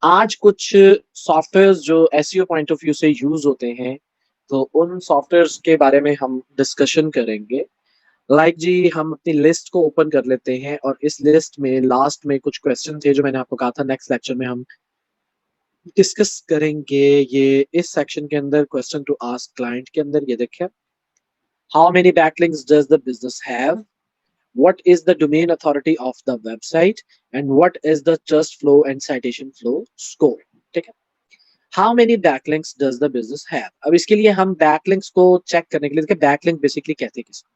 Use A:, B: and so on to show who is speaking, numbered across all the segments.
A: आज कुछ सॉफ्टवेयर्स जो एसईओ पॉइंट ऑफ व्यू से यूज़ होते हैं, तो उन सॉफ्टवेयर्स के बारे में हम डिस्कशन करेंगे। लाइक जी, हम अपनी लिस्ट को ओपन कर लेते हैं और इस लिस्ट में लास्ट में कुछ क्वेश्चन थे जो मैंने आपको कहा था नेक्स्ट लेक्चर में हम डिस्कस करेंगे। ये इस सेक्शन के अंदर क्वेश्चन टू आस्क क्लाइंट के अंदर ये देखिए, how many backlinks does the business have, what is the domain authority of the website, and what is the trust flow and citation flow score। ठीक है, how many backlinks does the business have. अब इसके लिए हम backlinks को check करने के लिए देखिए बैकलिंक बेसिकली कहते हैं किसको।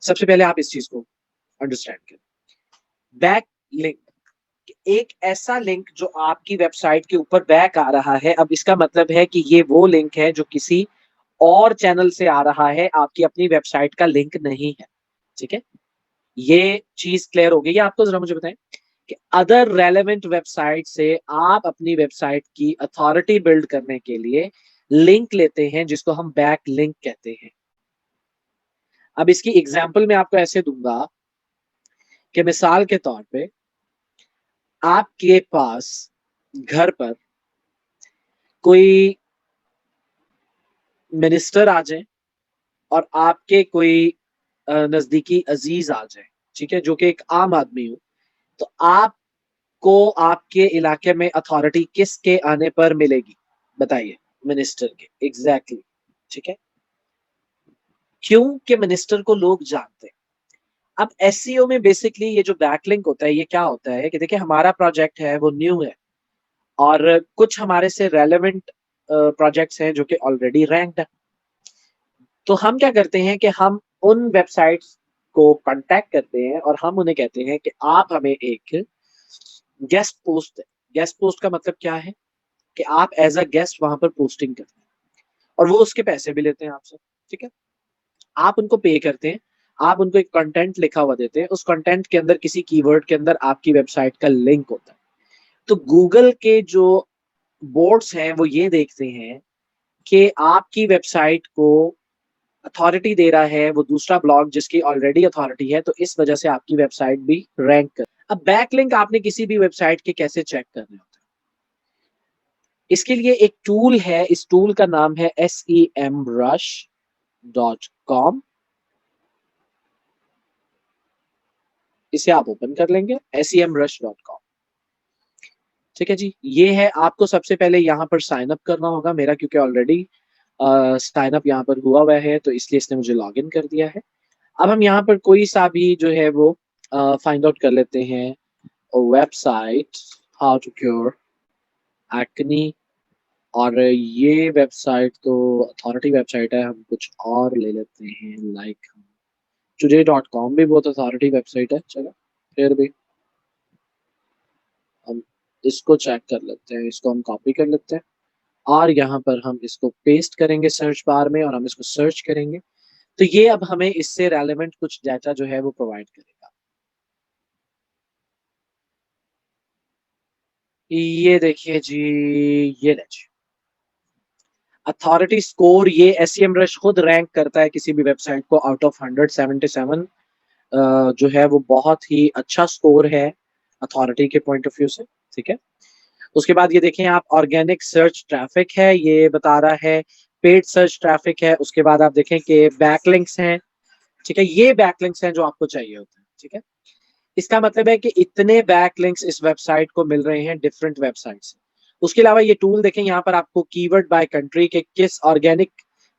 A: सबसे पहले आप इस चीज को अंडरस्टैंड करें। बैक लिंक एक ऐसा लिंक जो आपकी वेबसाइट के ऊपर बैक आ रहा है। अब इसका मतलब है कि ये वो लिंक है जो किसी और चैनल से आ रहा है, आपकी अपनी वेबसाइट का लिंक नहीं है। ठीक है, ये चीज क्लियर हो गई है आपको। जरा मुझे बताएं कि अदर रेलेवेंट वेबसाइट से आप अपनी वेबसाइट की अथॉरिटी बिल्ड करने के लिए लिंक लेते हैं जिसको हम बैक लिंक कहते हैं। अब इसकी एग्जांपल मैं आपको ऐसे दूंगा कि मिसाल के तौर पे आपके पास घर पर कोई मिनिस्टर आ जाए और आपके कोई नजदीकी अजीज आ जाए, ठीक है, जो कि एक आम आदमी हो, तो आपको आपके इलाके में अथॉरिटी किसके आने पर मिलेगी? बताइए। मिनिस्टर के, एग्जैक्टली exactly, ठीक है। क्यों? कि मिनिस्टर को लोग जानते हैं। अब एसईओ में बेसिकली ये जो बैकलिंक होता है ये क्या होता है कि देखिए हमारा प्रोजेक्ट है वो न्यू है और कुछ हमारे से रेलेवेंट प्रोजेक्ट्स हैं जो कि ऑलरेडी रैंक्ड है। तो हम क्या करते हैं कि हम उन वेबसाइट्स को कांटेक्ट करते हैं और हम उन्हें कहते हैं कि आप हमें एक गेस्ट पोस्ट दें। गेस्ट पोस्ट का मतलब क्या है कि आप एज अ गेस्ट वहां पर पोस्टिंग करते हैं और वो उसके पैसे भी लेते हैं आपसे। ठीक है, आप उनको पे करते हैं, आप उनको एक कंटेंट लिखा हुआ देते हैं, उस कंटेंट के अंदर किसी कीवर्ड के अंदर आपकी वेबसाइट का लिंक होता है। तो गूगल के जो बोर्ड्स हैं वो ये देखते हैं कि आपकी वेबसाइट को अथॉरिटी दे रहा है वो दूसरा ब्लॉग जिसकी ऑलरेडी अथॉरिटी है, तो इस वजह से आपकी वेबसाइट भी रैंक कर। अब बैकलिंक आपने किसी भी वेबसाइट के कैसे चेक करने होते हैं? इसके लिए एक टूल है, इस टूल का नाम है semrush.com। इसे आप ओपन कर लेंगे, semrush.com। ठीक है जी, ये है। आपको सबसे पहले यहाँ पर साइन अप करना होगा। मेरा क्योंकि ऑलरेडी साइन अप यहाँ पर हुआ है तो इसलिए इसने मुझे लॉग इन कर दिया है। अब हम यहाँ पर कोई सा भी जो है वो फाइंड आउट कर लेते हैं। Website, how to cure acne. और ये वेबसाइट तो अथॉरिटी वेबसाइट है, हम कुछ और ले लेते हैं। लाइक today.com भी बहुत अथॉरिटी वेबसाइट है, चलो फिर भी हम इसको चेक कर लेते हैं। इसको हम कॉपी कर लेते हैं और यहाँ पर हम इसको पेस्ट करेंगे सर्च बार में और हम इसको सर्च करेंगे। तो ये अब हमें इससे रेलेवेंट कुछ डाटा जो है वो प्रोवाइड करेगा। ये देखिए जी, ये देखिए अथॉरिटी स्कोर। ये एसईएम रश खुद रैंक करता है किसी भी वेबसाइट को आउट ऑफ 177। जो है वो बहुत ही अच्छा स्कोर है अथॉरिटी के पॉइंट ऑफ व्यू से। ठीक है, उसके बाद ये देखें आप, ऑर्गेनिक सर्च ट्रैफिक है ये बता रहा है, पेड सर्च ट्रैफिक है। उसके बाद आप देखें कि बैकलिंक्स हैं। ठीक है, ये बैकलिंक्स हैं जो आपको चाहिए होते हैं। ठीक है, इसका मतलब है कि इतने बैकलिंक्स इस वेबसाइट को मिल रहे हैं डिफरेंट वेबसाइट से। उसके अलावा ये टूल देखें, यहाँ पर आपको कीवर्ड बाय कंट्री के किस ऑर्गेनिक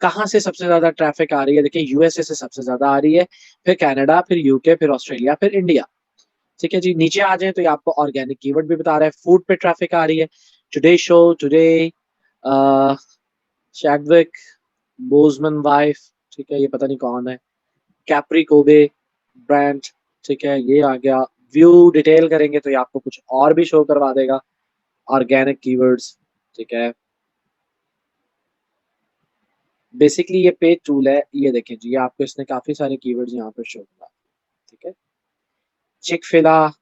A: कहाँ से सबसे ज्यादा ट्रैफिक आ रही है। देखिए यूएसए से सबसे ज्यादा आ रही है, फिर कनाडा, फिर यूके, फिर ऑस्ट्रेलिया, फिर इंडिया। ठीक है जी, नीचे आ जाए तो ये आपको ऑर्गेनिक कीवर्ड भी बता रहा है। फूड पे ट्रैफिक आ रही है, today show, today, Chadwick, Boseman wife, ठीक है, ये पता नहीं कौन है, कैप्री कोबे ब्रांड। ठीक है, ये आ गया। व्यू डिटेल करेंगे तो ये आपको कुछ और भी शो करवा देगा ऑर्गेनिक कीवर्ड्स। ठीक है, बेसिकली ये पेज टूल है। ये देखें जी, ये आपको इसने काफी सारे कीवर्ड्स यहाँ पर शो करा। ठीक है, चिक फिला,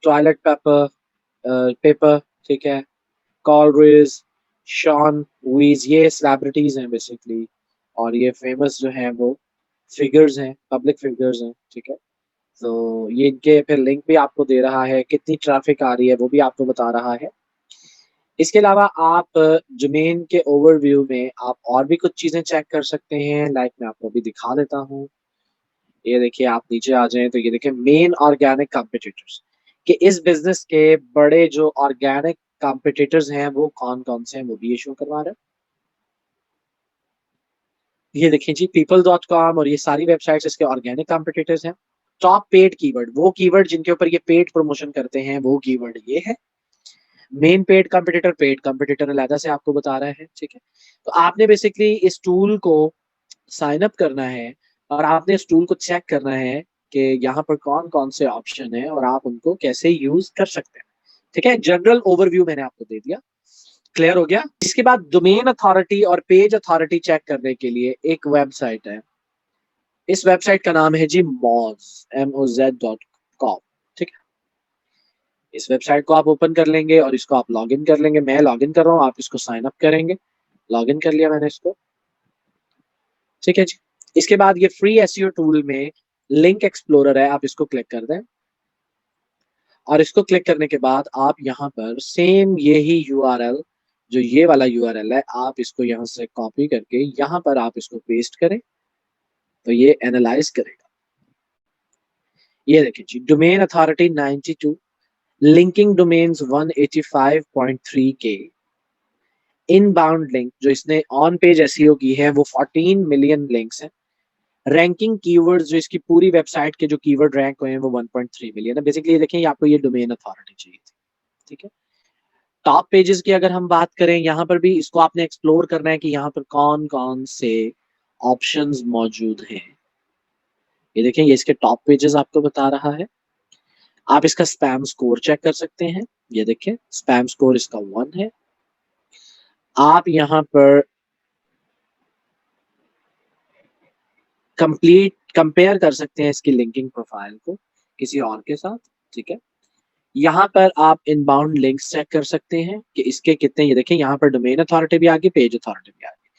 A: टॉयलेट पेपर, पेपर, ठीक है, कॉलरेज, शॉन वीज, ये सेलिब्रिटीज हैं बेसिकली। और ये फेमस जो हैं वो फिगर्स हैं, पब्लिक फिगर्स हैं। ठीक है, तो ये इनके फिर लिंक भी आपको दे रहा है, कितनी ट्रैफिक आ रही है वो भी आपको बता रहा है। इसके अलावा आप डोमेन के ओवरव्यू में आप और भी कुछ चीज़ें चेक कर सकते हैं, लाइक मैं आपको अभी दिखा देता हूँ। ये देखिए आप नीचे आ जाएँ तो ये देखिए मेन ऑर्गेनिक कॉम्पिटिटर्स कि इस बिज़नेस के बड़े जो ऑर्गेनिक कॉम्पिटिटर्स हैं वो कौन-कौन से हैं वो भी ये शो करवा रहा है। ये देखिए जी पीपल.com और ये सारी वेबसाइट्स इसके ऑर्गेनिक कॉम्पिटिटर्स हैं। टॉप पेड कीवर्ड वो कीवर्ड जिनके ऊपर ये पेड प्रमोशन करते हैं वो कीवर्ड ये है। मेन पेड कंपटीटर अलग से आपको बता रहा है, ठीक है? तो आपने बेसिकली इस टूल को साइन अप करना है और आपने इस टूल को चेक करना है कि यहाँ पर कौन-कौन से ऑप्शन हैं और आप उनको कैसे यूज़ कर सकते हैं, ठीक है? जनरल ओवरव्यू मैंने आपको दे दिया, क्लियर हो गया? इसके बाद डोमेन अथॉरिटी और पेज अथॉरिटी चेक करने के लिए एक वेबसाइट है। इस वेबसाइट का नाम है जी मोज़, moz.com, ठीक है? इस वेबसाइट को आप ओपन कर लेंगे और इसको आप लॉगिन कर लेंगे। मैं लॉगिन कर रहा हूँ, आप इसको साइन अप करेंगे। लॉगिन कर लिया मैंने इसको, ठीक है जी। इसके बाद ये फ्री एसईओ टूल में लिंक एक्सप्लोरर है, आप इसको क्लिक कर दें और इसको क्लिक करने के बाद आप यहाँ पर सेम यही यूआरएल जो ये वाला यूआरएल है, आप इसको यहाँ से कॉपी करके यहाँ पर आप इसको पेस्ट करें, तो ये एनालाइज़ करेगा। ये देखिए जी, डोमेन अथॉरिटी 92, लिंकिंग डोमेन्स 185.3 के, इनबाउंड लिंक जो इसने ऑन पेज एसईओ की है वो 14 मिलियन लिंक्स हैं। रैंकिंग कीवर्ड्स जो इसकी पूरी वेबसाइट के जो कीवर्ड रैंक हुए हैं वो 1.3 मिलियन है। बेसिकली ये देखें आपको ये डोमेन अथॉरिटी चाहिए थी, ठीक है? टॉप पेजेस की अगर हम बात करें यहाँ पर भी इसको आपने एक्सप्लोर करना है कि यहाँ पर कौन-कौन से ऑप्शंस मौजूद हैं। ये देखें ये इसके टॉप पेजेस आपको बता रहा है। आप इसका स्पैम स्कोर चेक कर सकते हैं। ये देखिए स्पैम स्कोर इसका 1 है। आप यहाँ पर कंप्लीट कंपेयर कर सकते हैं इसकी लिंकिंग प्रोफाइल को किसी और के साथ, ठीक है? यहाँ पर आप इनबाउंड लिंक्स चेक कर सकते हैं कि इसके कितने ये देखिए यहाँ पर डोमेन अथॉरिटी भी आ गई, पेज अथॉरिटी भी आ गई।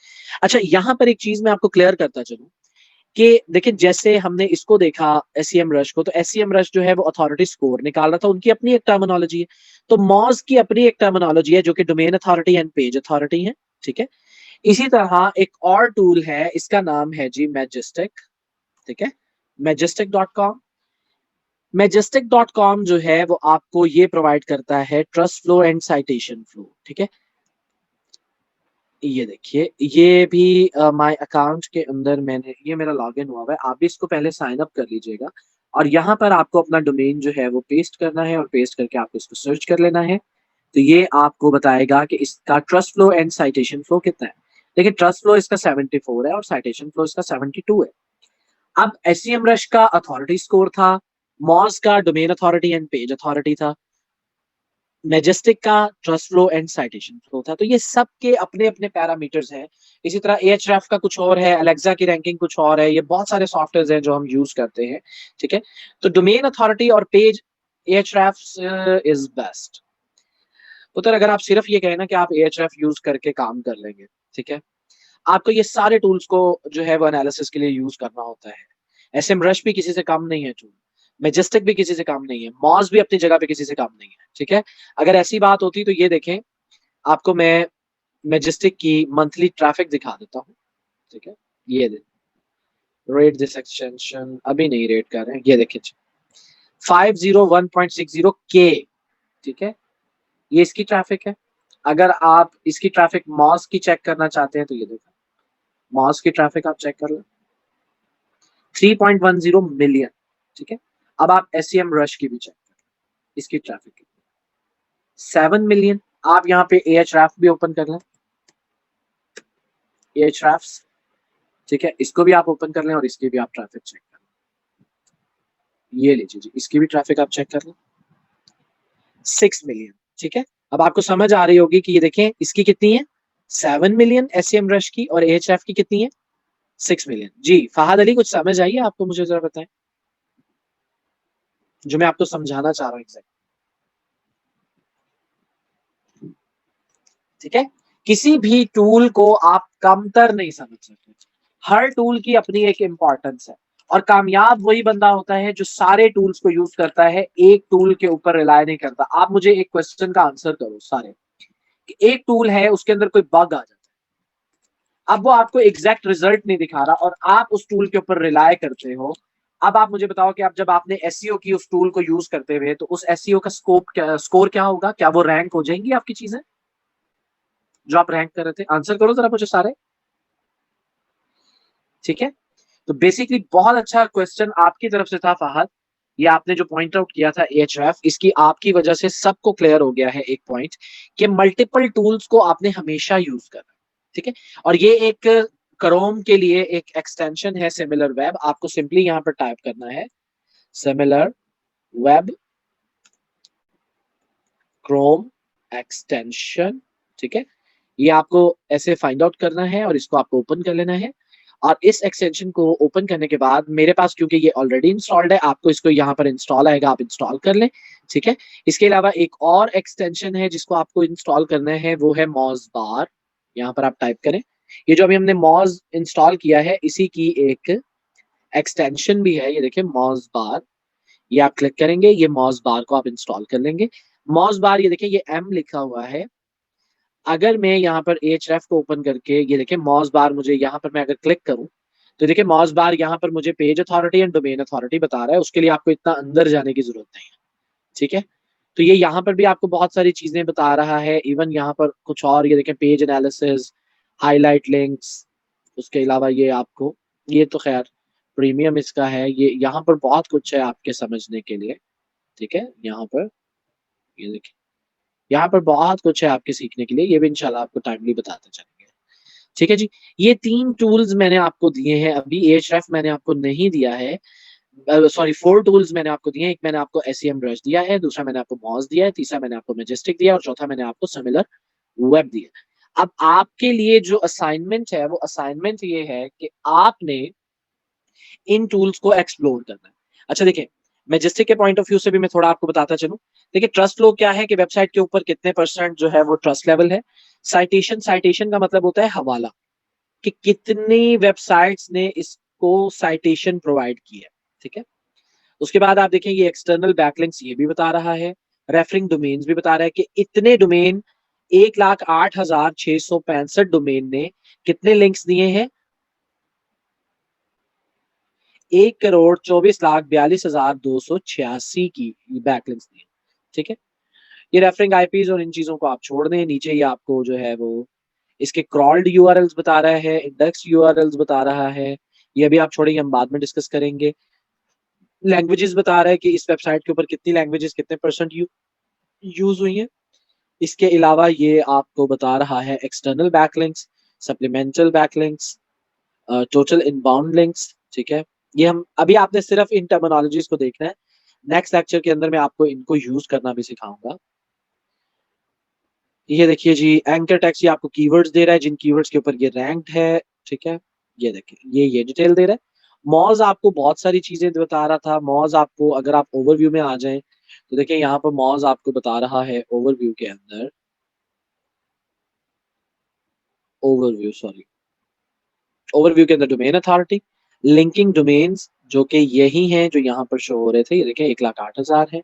A: अच्छा यहाँ पर एक चीज़ मैं आपको क्लियर करता चलूँ कि देखिए जैसे हमने इसको देखा एसईएम रश को, तो एसईएम रश जो है वो अथॉरिटी स्कोर निकाल रहा था, उनकी अपनी एक टर्मिनोलॉजी है। तो मॉज़ की अपनी एक टर्मिनोलॉजी है जो कि domain authority and page authority है, ठीक है? इसी तरह एक और टूल है, इसका नाम है जी मैजेस्टिक, ठीक है? मैजेस्टिक.com मैजेस्टिक.com जो है वो आपको ये प्रोवाइड करता है trust flow and citation flow, ठीक है? ये देखिए, ये भी माय अकाउंट के अंदर मैंने ये मेरा लॉगिन हुआ हुआ है, आप भी इसको पहले साइन अप कर लीजिएगा और यहाँ पर आपको अपना डोमेन जो है वो पेस्ट करना है और पेस्ट करके आपको इसको सर्च कर लेना है। तो ये आपको बताएगा कि इसका trust flow and citation flow कितना है। देखिए ट्रस्ट फ्लो इसका 74 है और साइटेशन फ्लो इसका 72 है। अब एसईएमरुश का अथॉरिटी स्कोर था, मॉज़ का domain authority and page authority था, मैजेस्टिक का trust flow and citation flow था। तो ये सब के अपने-अपने पैरामीटर्स हैं। इसी तरह एhref का कुछ और है, अलेक्सा की रैंकिंग कुछ और है, ये बहुत सारे सॉफ्टवेयर्स हैं जो हम यूज़ करते हैं, ठीक है? तो डोमेन अथॉरिटी और पेज एhref इज़ बेस्ट। उधर अगर आप सिर्फ ये कहें ना कि आप एhref यूज़ करके काम कर लेंगे, ठीक है? आपको ये सारे टूल्स को जो है वो एनालिसिस के लिए यूज़ करना होता है। एसएमरश भी किसी से कम नहीं है टूल, मैजेस्टिक भी किसी से कम नहीं है, मॉज़ भी अपनी जगह पे किसी से कम नहीं है, ठीक है? अगर ऐसी बात होती तो ये देखें, आपको मैं मैजेस्टिक की मंथली ट्रैफिक दिखा देता हूँ, ठीक है? ये दे रेट दिस एक्सटेंशन अभी नहीं रेट कर रहे हैं, ये देखिए जी 501.60 के, ठीक है? ये इसकी ट्रैफिक है। अगर आप इसकी ट्रैफिक मॉज़ की चेक करना चाहते हैं तो ये देखो, मॉज़ की ट्रैफिक आप चेक कर लें। 3.10 मिलियन, ठीक है? अब आप एसईएम रश की भी चेक करें, इसकी ट्रैफिक कितनी है? 7 मिलियन। आप यहाँ पे एhref भी ओपन कर लें, एhrefs, ठीक है? इसको भी आप ओपन कर लें और इसकी भी आप ट्रैफिक चेक कर लें। ये लीजिए जी, इसकी भी ट्रैफिक आप चेक कर लें, 6 मिलियन, ठीक है? अब आपको समझ आ रही होगी कि ये देखें इसकी कितनी है? 7 मिलियन एसईएम रश की और एhref की कितनी है? 6 मिलियन। जी, फहाद अली कुछ समझ आई है आपको मुझे ज़रा बताएँ? जो मैं आपको समझाना चाह रहा हूँ एग्ज़ैक्ट, ठीक है? किसी भी टूल को आप कमतर नहीं समझ सकते। हर टूल की अपनी एक इम्पोर्टेंस है और कामयाब वही बंदा होता है जो सारे टूल्स को यूज़ करता है, एक टूल के ऊपर रिलाय नहीं करता। आप मुझे एक क्वेश्चन का आंसर करो सारे, एक टूल है उसके अंदर कोई बग आ जाता है, अब वो आपको एग्जैक्ट रिजल्ट नहीं दिखा रहा और आप उस टूल के ऊपर रिलाय करते हो। अब आप मुझे बताओ कि आप जब आपने एसईओ की उस टूल को यूज करते हुए तो उस एसईओ का स्कोर क्या होगा? क्या वो रैंक हो जाएंगी आपकी चीजें जो आप रैंक कर रहे थे? आंसर करो जरा मुझे सारे। ठीक है, तो बेसिकली बहुत अच्छा क्वेश्चन आपकी तरफ से था फहद। ये आपने जो पॉइंट आउट किया था एएचएफ, इसकी आपकी वजह से सबको क्लियर हो गया है एक पॉइंट कि मल्टीपल टूल्स को आपने हमेशा यूज करना है। ठीक है, और ये एक क्रोम के लिए एक एक्सटेंशन है सिमिलर वेब, आपको सिंपली यहां पर टाइप करना है सिमिलर वेब क्रोम एक्सटेंशन। ठीक है, ये आपको ऐसे फाइंड आउट करना है और इसको आपको ओपन कर लेना है। और इस एक्सटेंशन को ओपन करने के बाद मेरे पास क्योंकि ये ऑलरेडी इंस्टॉल्ड है, आपको इसको यहाँ पर इंस्टॉल आएगा, आप इंस्टॉल कर लें। ठीक है, इसके अलावा एक और एक्सटेंशन है जिसको आपको इंस्टॉल करना है, वो है मॉज बार। यहाँ पर आप टाइप करें, ये जो अभी हमने मॉज इंस्टॉल किया है इसी की एक एक्सटेंशन भी है, ये देखिए मॉज बार। ये आप क्लिक करेंगे, ये मॉज बार को आप इंस्टॉल कर लेंगे। मॉज बार ये देखिए, ये एम लिखा हुआ है। अगर मैं यहाँ पर एhref को ओपन करके ये देखिए मॉस बार, मुझे यहाँ पर मैं अगर क्लिक करूँ तो देखिए मॉस बार यहाँ पर मुझे page authority and domain authority बता रहा है, उसके लिए आपको इतना अंदर जाने की जरूरत नहीं है। ठीक है, तो ये यहाँ पर भी आपको बहुत सारी चीजें बता रहा है, इवन यहाँ पर कुछ और, ये देखें पेज एनालिसिस, हाईलाइट लिंक्स, उसके अलावा ये आपको, ये तो खैर प्रीमियम इसका है, ये यहाँ पर बहुत कुछ है आपके समझने के लिए। ठीक है, यहाँ पर ये देखिए, यहाँ पर बहुत कुछ है आपके सीखने के लिए, ये भी इंशाल्लाह आपको टाइमली बताते चलेंगे। ठीक है जी, ये 3 टूल्स मैंने आपको दिए हैं अभी, एhref मैंने आपको नहीं दिया है। सॉरी 4 टूल्स मैंने आपको दिए हैं, एक मैंने आपको एसईएम ब्रश दिया है, दूसरा मैंने आपको मॉज दिया है, तीसरा मैंने आपको मैजेस्टिक दिया है और चौथा मैंने आपको सिमिलर वेब दिया है। अब आपके लिए जो असाइनमेंट है वो असाइनमेंट ये है कि आपने इन टूल्स को एक्सप्लोर करना है। अच्छा देखिए, मैजेस्टिक के पॉइंट ऑफ व्यू से भी मैं थोड़ा आपको बताता चलूं। देखिए ट्रस्ट फ्लो क्या है कि वेबसाइट के ऊपर कितने परसेंट जो है वो ट्रस्ट लेवल है। साइटेशन, साइटेशन का मतलब होता है हवाला, कि कितनी वेबसाइट्स ने इसको साइटेशन प्रोवाइड की है। ठीक है, उसके बाद आप देखें ये एक्सटर्नल बैकलिंक्स ये भी बता रहा है, रेफरिंग डोमेन्स भी बता रहा है कि इतने डोमेन 1,08,665 डोमेन ने कितने लिंक्स दिए हैं, 1,24,42,286 की बैकलिंक्स दी है। ठीक है, ये रेफरिंग आईपीज और इन चीजों को आप छोड़ दें, नीचे ये आपको जो है वो इसके क्रॉल्ड यूआरएल्स बता रहा है, इंडेक्स यूआरएल्स बता रहा है, ये भी आप छोड़ेंगे, हम बाद में डिस्कस करेंगे। लैंग्वेजेस बता रहा है कि इस वेबसाइट के ऊपर कितनी लैंग्वेजेस कितने परसेंट यूज हुई हैं। इसके अलावा ये आपको बता रहा है external backlinks, supplemental backlinks, total inbound links. ठीक है, ये हम अभी आपने सिर्फ इन टर्मिनोलॉजीज को देखना है, नेक्स्ट लेक्चर के अंदर मैं आपको इनको यूज करना भी सिखाऊंगा। ये देखिए जी, एंकर टेक्स्ट ये आपको कीवर्ड्स दे रहा है, जिन कीवर्ड्स के ऊपर ये रैंक्ड है। ठीक है, ये देखिए ये डिटेल दे रहा है। मॉज आपको बहुत सारी चीजें बता रहा था, मॉज आपको अगर आप ओवरव्यू में आ जाएं तो देखिए यहाँ पर मॉज आपको बता रहा है ओवरव्यू के अंदर, ओवरव्यू सॉरी, ओवरव्यू के अंदर डोमेन अथॉरिटी, लिंकिंग डोमेन्स जो कि यही हैं जो यहाँ पर शो हो रहे थे, ये देखिए 1,08,000 है।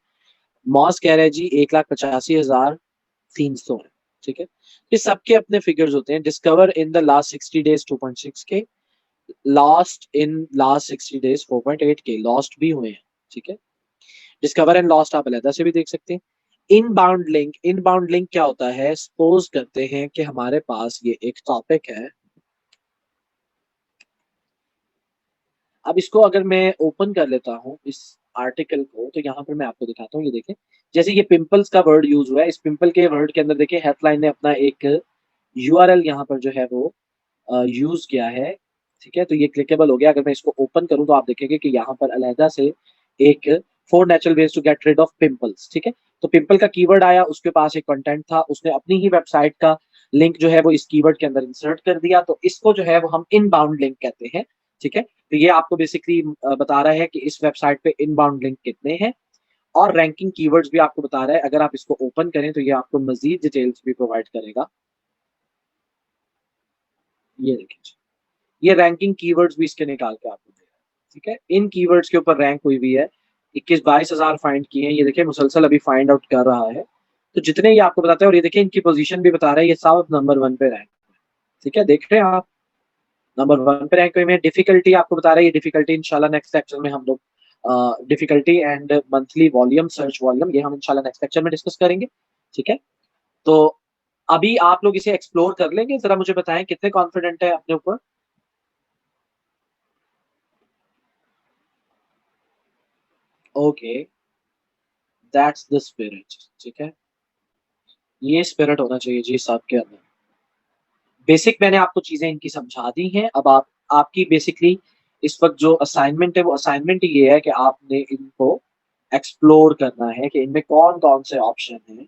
A: मॉज कह रहा है जी 1,85,300 है। ठीक है, ये सबके अपने फिगर्स होते हैं। Discover in the last 60 days 2.6 के, लॉस्ट इन लास्ट 60 डेज 4.8 के, लॉस्ट भी हुए हैं। ठीक है, डिस्कवर एंड लॉस्ट आप अलग से भी देख सकते हैं। इनबाउंड लिंक, इनबाउंड लिंक क्या होता है? सपोज करते हैं कि हमारे पास ये एक टॉपिक है, अब इसको अगर मैं ओपन कर लेता हूँ इस आर्टिकल को तो यहाँ पर मैं आपको दिखाता हूँ, ये देखें जैसे ये पिंपल्स का वर्ड यूज हुआ है, इस पिंपल के वर्ड के अंदर देखिए हेल्पलाइन ने अपना एक यूआरएल यहाँ पर जो है वो यूज किया है। ठीक है, तो ये क्लिकेबल हो गया। अगर मैं इसको ओपन करूं तो आप देखेंगे कि यहाँ पर अलहदा से एक 4 natural ways to get rid of pimples. ठीक है, तो पिंपल का कीवर्ड आया, उसके पास एक कंटेंट था, उसने अपनी ही वेबसाइट का लिंक जो है वो इस कीवर्ड के अंदर इंसर्ट कर दिया, तो इसको जो है वो हम इनबाउंड लिंक कहते हैं। ठीक है, तो ये आपको बेसिकली बता रहा है कि इस वेबसाइट पे इनबाउंड लिंक कितने हैं, और रैंकिंग कीवर्ड्स भी आपको बता रहा है। अगर आप इसको ओपन करें तो ये आपको मजीद डिटेल्स भी प्रोवाइड करेगा। ये देखिए, ये रैंकिंग कीवर्ड्स भी इसके निकाल के आपको दे रहा है। ठीक है, इन कीवर्ड्स के ऊपर रैंक हुई भी है, 21-22 हजार फाइंड किए हैं, ये देखिए मुसलसल अभी फाइंड आउट कर रहा है। तो जितने ये आपको बताते हैं और ये देखिए इनकी पोज़ीशन भी बता रहा है, ये सब नंबर 1 पे रैंक है। ठीक है, देख रहे हैं आप? नंबर 1 पे रैंक हुए में डिफ़िकल्टी आपको बता रहा है, ये डिफ़िकल्टी इंशाल्लाह नेक्स्ट लेक्चर में हम लोग difficulty and monthly volume, search volume ये हम इंशाल्लाह नेक्स्ट लेक्चर में डिस्कस करेंगे। ठीक है? तो अभी आप लोग इसे एक्सप्लोर कर लेंगे? ज़रा मुझे बताएँ कितने कॉन्फिडेंट हैं अपने ऊपर? Okay, that's the spirit. ठीक है? ये स्पिरिट होना चाहिए जी सबके अंदर। बेसिक मैंने आपको चीज़ें इनकी समझा दी हैं, अब आपकी बेसिकली इस वक़्त जो असाइनमेंट है, वो असाइनमेंट ये है कि आपने इनको एक्सप्लोर करना है कि इनमें कौन-कौन से ऑप्शन हैं